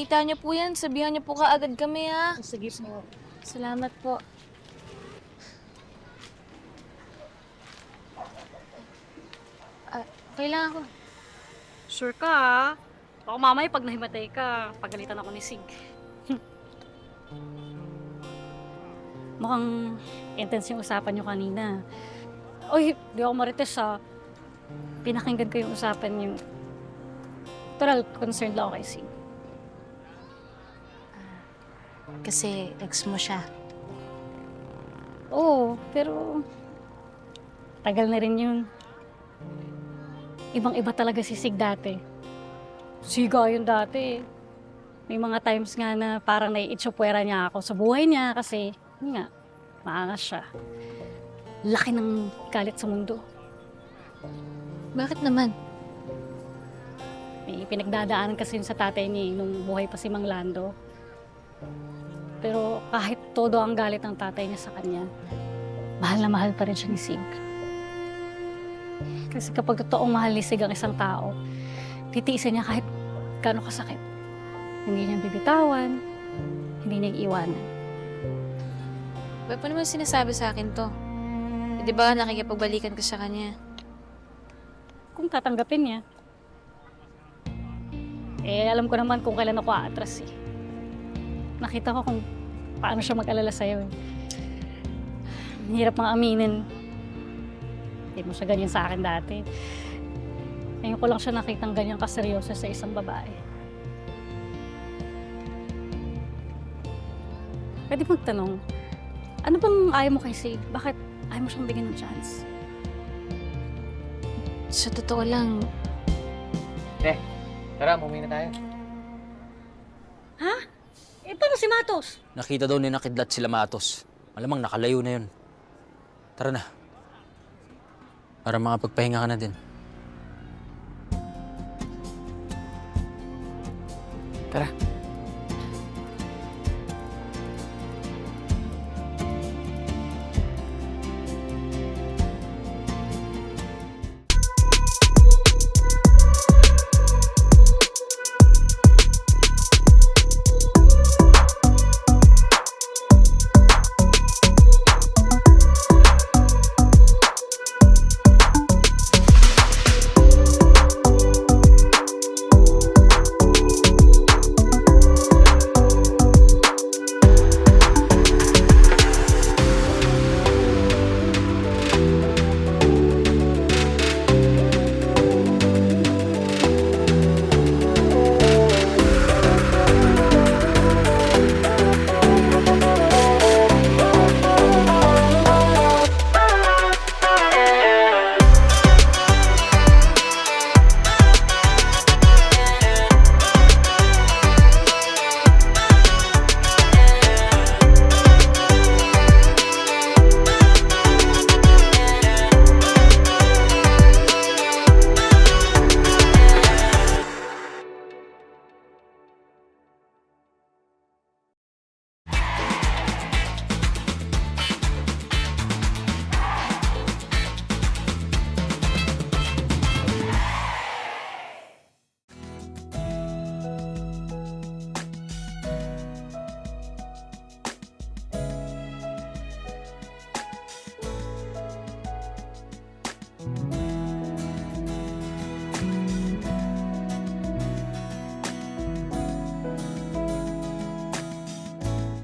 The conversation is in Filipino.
makita niyo po yan, sabihan niyo po kaagad kami, ha? Sige po. Salamat po. Kailangan ko. Sure ka, ha? Baka mamaya pag nahimatay ka, pagalitan ako ni Sig. Mukhang intense yung usapan niyo kanina. Uy, di ako marites, ha? Pinakinggan ko yung usapan niyo. Total, concerned lang ako kay Sig. Kasi ex mo siya. Oo, pero tagal na rin yun. Ibang-iba talaga si Sig dati. Siga yun dati. May mga times nga na parang naiitsupwera niya ako sa buhay niya kasi, yun nga, maangas siya. Laki ng galit sa mundo. Bakit naman? May pinagdadaanan kasi yun sa tatay niya nung buhay pa si Mang Lando. Pero kahit todo ang galit ng tatay niya sa kanya, mahal na mahal pa rin siya ni Sig. Kasi kapag totoong mahal ni Sig ang isang tao, titiisin niya kahit gaano kasakit. Hindi niya bibitawan, hindi niya iiwanan. Ba't pa naman sinasabi sa akin to? Di ba nakikipagbalikan ka sa kanya? Kung tatanggapin niya. Alam ko naman kung kailan ako aatras eh. Nakita ko kung paano siya mag-alala sa'yo eh. Ang hirap mga aminin. Hindi mo siya ganyan sa akin dati. Ngayon ko lang siya nakitang ganyan kaseryoso sa isang babae. Pwede magtanong, ano bang ayaw mo kay Sig? Bakit ayaw mo siyang bigyan ng chance? Sa totoo lang, Tara, umuwi na tayo. Paano si Matos? Nakita daw ni Nakidlat sila Matos. Malamang nakalayo na yun. Tara na. Para makapagpahinga ka na din. Tara.